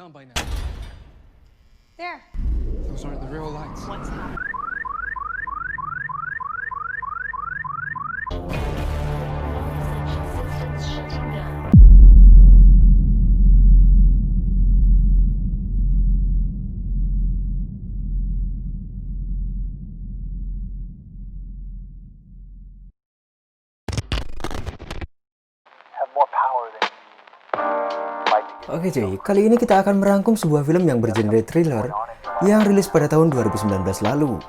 come by now. There. Those aren't the real lights. What's happening? Oke cuy, kali ini kita akan merangkum sebuah film yang bergenre thriller yang rilis pada tahun 2019 lalu.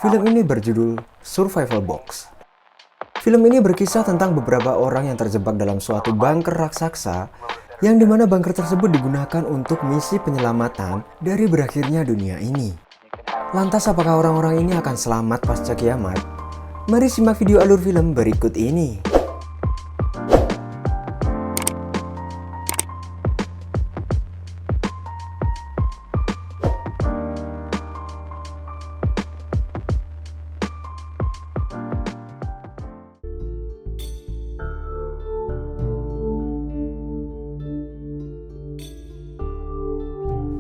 Film ini berjudul Survival Box. Film ini berkisah tentang beberapa orang yang terjebak dalam suatu bunker raksasa yang dimana bunker tersebut digunakan untuk misi penyelamatan dari berakhirnya dunia ini. Lantas apakah orang-orang ini akan selamat pasca kiamat? Mari simak video alur film berikut ini.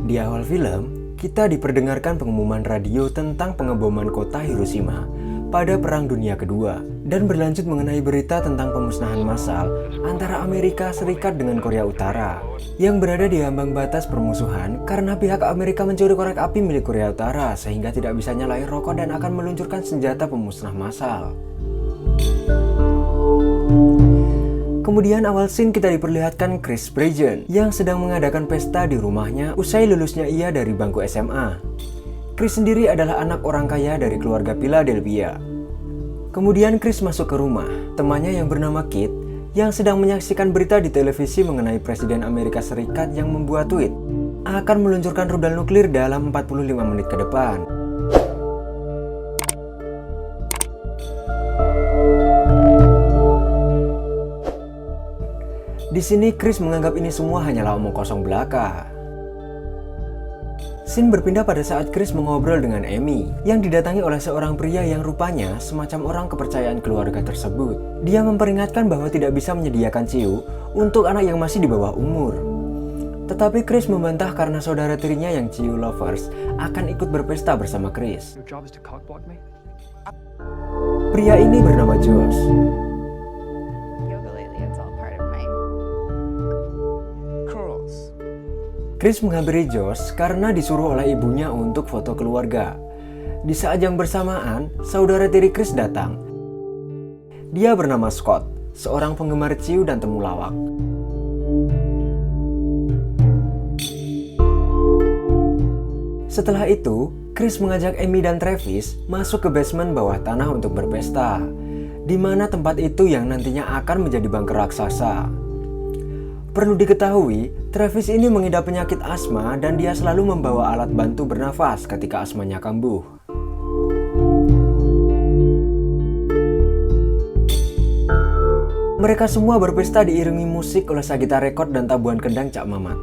Di awal film, kita diperdengarkan pengumuman radio tentang pengeboman kota Hiroshima pada Perang Dunia Kedua dan berlanjut mengenai berita tentang pemusnahan massal antara Amerika Serikat dengan Korea Utara yang berada di ambang batas permusuhan karena pihak Amerika mencuri korek api milik Korea Utara sehingga tidak bisa nyalain rokok dan akan meluncurkan senjata pemusnah massal. Kemudian awal scene kita diperlihatkan Chris Brejen yang sedang mengadakan pesta di rumahnya usai lulusnya ia dari bangku SMA. Chris sendiri adalah anak orang kaya dari keluarga Philadelphia. Kemudian Chris masuk ke rumah temannya yang bernama Kit yang sedang menyaksikan berita di televisi mengenai Presiden Amerika Serikat yang membuat tweet akan meluncurkan rudal nuklir dalam 45 menit ke depan. Di sini Chris menganggap ini semua hanyalah omong kosong belaka. Scene berpindah pada saat Chris mengobrol dengan Amy yang didatangi oleh seorang pria yang rupanya semacam orang kepercayaan keluarga tersebut. Dia memperingatkan bahwa tidak bisa menyediakan ciu untuk anak yang masih di bawah umur. Tetapi Chris membantah karena saudara tirinya yang ciu lovers akan ikut berpesta bersama Chris. Pria ini bernama Josh. Chris menghampiri Josh karena disuruh oleh ibunya untuk foto keluarga. Di saat yang bersamaan, saudara tiri Chris datang. Dia bernama Scott, seorang penggemar ciu dan temulawak. Setelah itu, Chris mengajak Amy dan Travis masuk ke basement bawah tanah untuk berpesta, di mana tempat itu yang nantinya akan menjadi bunker raksasa. Perlu diketahui, Travis ini mengidap penyakit asma dan dia selalu membawa alat bantu bernafas ketika asmanya kambuh. Mereka semua berpesta diiringi musik oleh Sagita Record dan tabuhan kendang Cak Mamat.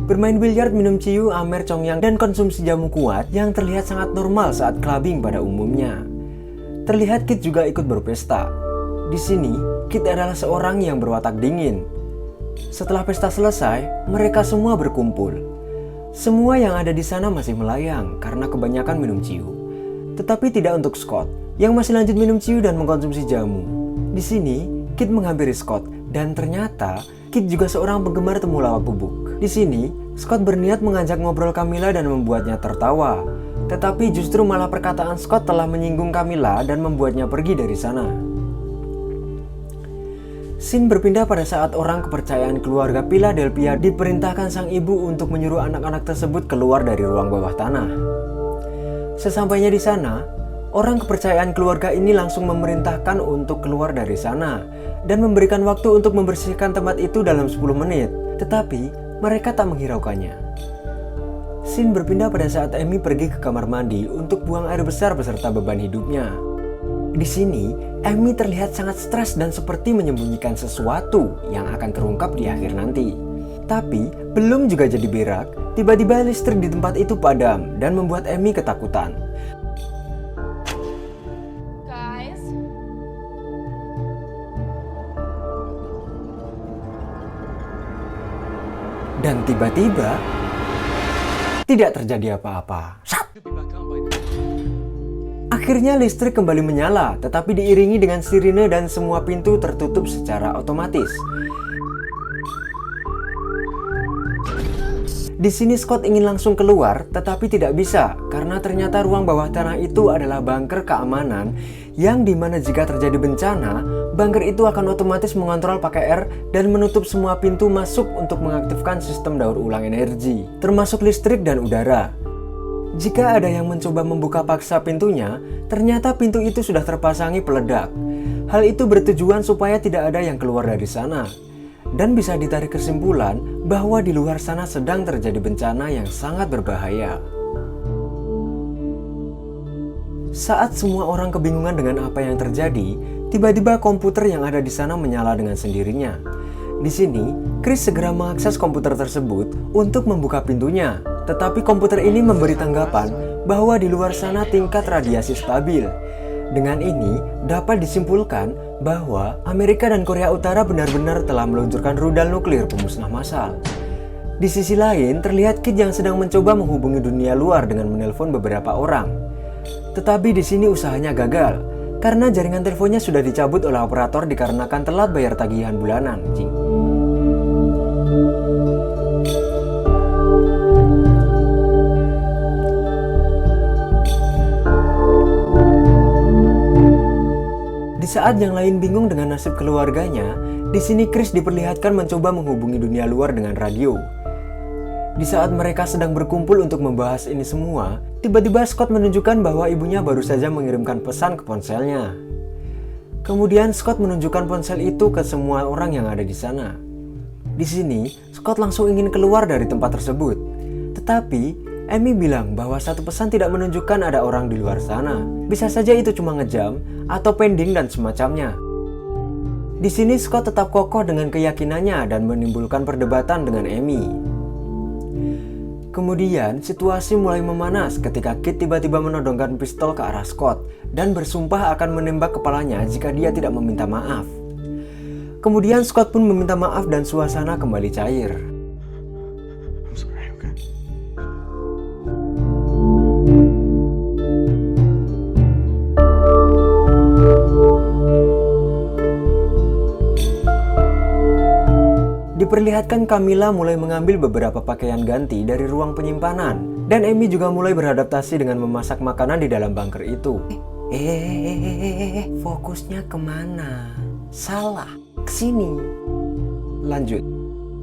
Bermain biliar, minum ciu, amer, congyang, dan konsumsi jamu kuat yang terlihat sangat normal saat clubbing pada umumnya. Terlihat Kit juga ikut berpesta. Di sini, Kit adalah seorang yang berwatak dingin. Setelah pesta selesai, mereka semua berkumpul. Semua yang ada di sana masih melayang karena kebanyakan minum ciu. Tetapi tidak untuk Scott, yang masih lanjut minum ciu dan mengkonsumsi jamu. Di sini, Kit menghampiri Scott, dan ternyata Kit juga seorang penggemar temulawak bubuk. Di sini, Scott berniat mengajak ngobrol Camilla dan membuatnya tertawa. Tetapi justru malah perkataan Scott telah menyinggung Camilla dan membuatnya pergi dari sana. Scene berpindah pada saat orang kepercayaan keluarga Philadelphia diperintahkan sang ibu untuk menyuruh anak-anak tersebut keluar dari ruang bawah tanah. Sesampainya di sana, orang kepercayaan keluarga ini langsung memerintahkan untuk keluar dari sana dan memberikan waktu untuk membersihkan tempat itu dalam 10 menit. Tetapi mereka tak menghiraukannya. Scene berpindah pada saat Amy pergi ke kamar mandi untuk buang air besar beserta beban hidupnya. Di sini, Amy terlihat sangat stres dan seperti menyembunyikan sesuatu yang akan terungkap di akhir nanti. Tapi, belum juga jadi berak, tiba-tiba listrik di tempat itu padam dan membuat Amy ketakutan. Guys. Dan tiba-tiba tidak terjadi apa-apa. Could be back on by now. Akhirnya listrik kembali menyala, tetapi diiringi dengan sirine dan semua pintu tertutup secara otomatis. Di sini Scott ingin langsung keluar, tetapi tidak bisa karena ternyata ruang bawah tanah itu adalah bunker keamanan yang dimana jika terjadi bencana, bunker itu akan otomatis mengontrol pakai R dan menutup semua pintu masuk untuk mengaktifkan sistem daur ulang energi, termasuk listrik dan udara. Jika ada yang mencoba membuka paksa pintunya, ternyata pintu itu sudah terpasangi peledak. Hal itu bertujuan supaya tidak ada yang keluar dari sana. Dan bisa ditarik kesimpulan bahwa di luar sana sedang terjadi bencana yang sangat berbahaya. Saat semua orang kebingungan dengan apa yang terjadi, tiba-tiba komputer yang ada di sana menyala dengan sendirinya. Di sini, Chris segera mengakses komputer tersebut untuk membuka pintunya. Tetapi komputer ini memberi tanggapan bahwa di luar sana tingkat radiasi stabil. Dengan ini, dapat disimpulkan bahwa Amerika dan Korea Utara benar-benar telah meluncurkan rudal nuklir pemusnah massal. Di sisi lain, terlihat Kit yang sedang mencoba menghubungi dunia luar dengan menelpon beberapa orang. Tetapi di sini usahanya gagal, karena jaringan teleponnya sudah dicabut oleh operator dikarenakan telat bayar tagihan bulanan. Di saat yang lain bingung dengan nasib keluarganya, di sini Chris diperlihatkan mencoba menghubungi dunia luar dengan radio. Di saat mereka sedang berkumpul untuk membahas ini semua, tiba-tiba Scott menunjukkan bahwa ibunya baru saja mengirimkan pesan ke ponselnya. Kemudian Scott menunjukkan ponsel itu ke semua orang yang ada di sana. Di sini, Scott langsung ingin keluar dari tempat tersebut. Tetapi Amy bilang bahwa satu pesan tidak menunjukkan ada orang di luar sana. Bisa saja itu cuma ngejam atau pending dan semacamnya. Di sini Scott tetap kokoh dengan keyakinannya dan menimbulkan perdebatan dengan Amy. Kemudian situasi mulai memanas ketika Kit tiba-tiba menodongkan pistol ke arah Scott dan bersumpah akan menembak kepalanya jika dia tidak meminta maaf. Kemudian Scott pun meminta maaf dan suasana kembali cair. I'm sorry, okay? Diperlihatkan Camilla mulai mengambil beberapa pakaian ganti dari ruang penyimpanan, dan Amy juga mulai beradaptasi dengan memasak makanan di dalam bunker itu. Fokusnya kemana? Salah, kesini. Lanjut.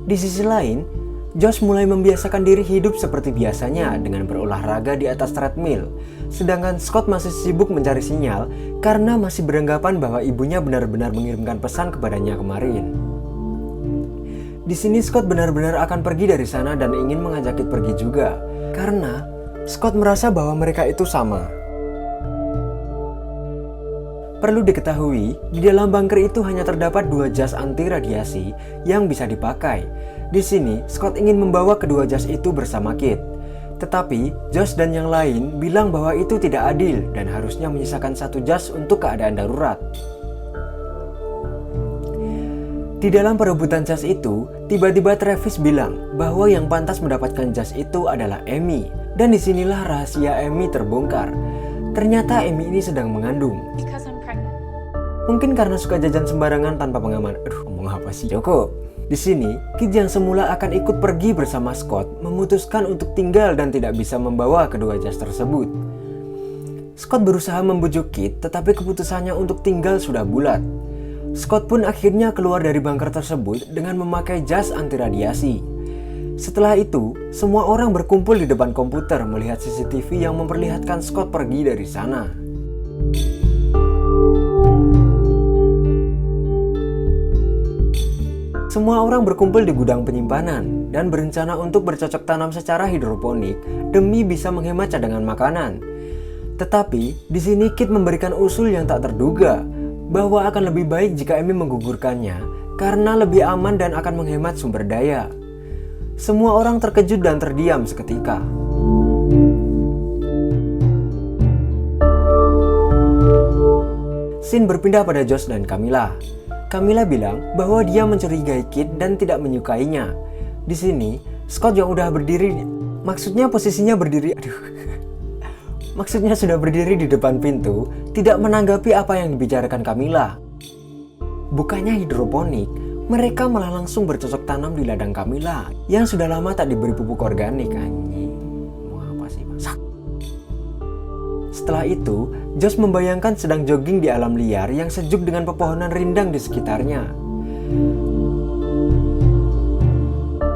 Di sisi lain, Josh mulai membiasakan diri hidup seperti biasanya dengan berolahraga di atas treadmill, sedangkan Scott masih sibuk mencari sinyal karena masih beranggapan bahwa ibunya benar-benar mengirimkan pesan kepadanya kemarin. Di sini Scott benar-benar akan pergi dari sana dan ingin mengajak Kit pergi juga, karena Scott merasa bahwa mereka itu sama. Perlu diketahui, di dalam bunker itu hanya terdapat 2 jas anti radiasi yang bisa dipakai. Di sini, Scott ingin membawa kedua jas itu bersama Kit. Tetapi, Josh dan yang lain bilang bahwa itu tidak adil dan harusnya menyisakan 1 jas untuk keadaan darurat. Di dalam perebutan jas itu, tiba-tiba Travis bilang bahwa yang pantas mendapatkan jas itu adalah Amy. Dan disinilah rahasia Amy terbongkar. Ternyata Amy ini sedang mengandung. Because I'm pregnant. Mungkin karena suka jajan sembarangan tanpa pengaman. Ngomong apa sih? Cukup. Di sini, Kit yang semula akan ikut pergi bersama Scott memutuskan untuk tinggal dan tidak bisa membawa kedua jas tersebut. Scott berusaha membujuk Kit, tetapi keputusannya untuk tinggal sudah bulat. Scott pun akhirnya keluar dari bunker tersebut dengan memakai jas anti radiasi. Setelah itu, semua orang berkumpul di depan komputer melihat CCTV yang memperlihatkan Scott pergi dari sana. Semua orang berkumpul di gudang penyimpanan dan berencana untuk bercocok tanam secara hidroponik demi bisa menghemat cadangan makanan. Tetapi, di sini Kit memberikan usul yang tak terduga, bahwa akan lebih baik jika Amy menggugurkannya karena lebih aman dan akan menghemat sumber daya. Semua orang terkejut dan terdiam seketika. Scene berpindah pada Josh dan Camilla. Camilla bilang bahwa dia mencurigai Kit dan tidak menyukainya. Di sini, Scott yang udah berdiri, maksudnya posisinya berdiri, maksudnya sudah berdiri di depan pintu, tidak menanggapi apa yang dibicarakan Camilla. Bukannya hidroponik, mereka malah langsung bercocok tanam di ladang Camilla yang sudah lama tak diberi pupuk organik. Anjing, mau apa sih masak? Setelah itu, Josh membayangkan sedang jogging di alam liar yang sejuk dengan pepohonan rindang di sekitarnya.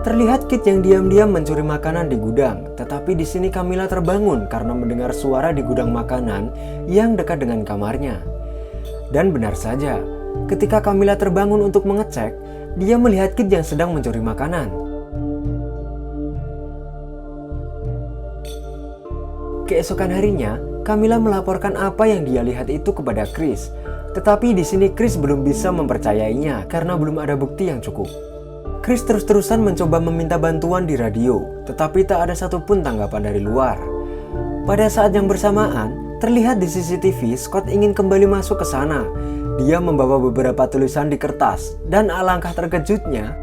Terlihat Kit yang diam-diam mencuri makanan di gudang, tetapi di sini Camilla terbangun karena mendengar suara di gudang makanan yang dekat dengan kamarnya. Dan benar saja, ketika Camilla terbangun untuk mengecek, dia melihat Kit yang sedang mencuri makanan. Keesokan harinya, Camilla melaporkan apa yang dia lihat itu kepada Chris. Tetapi di sini Chris belum bisa mempercayainya karena belum ada bukti yang cukup. Chris terus-terusan mencoba meminta bantuan di radio, tetapi tak ada satupun tanggapan dari luar. Pada saat yang bersamaan, terlihat di CCTV Scott ingin kembali masuk ke sana. Dia membawa beberapa tulisan di kertas, dan alangkah terkejutnya,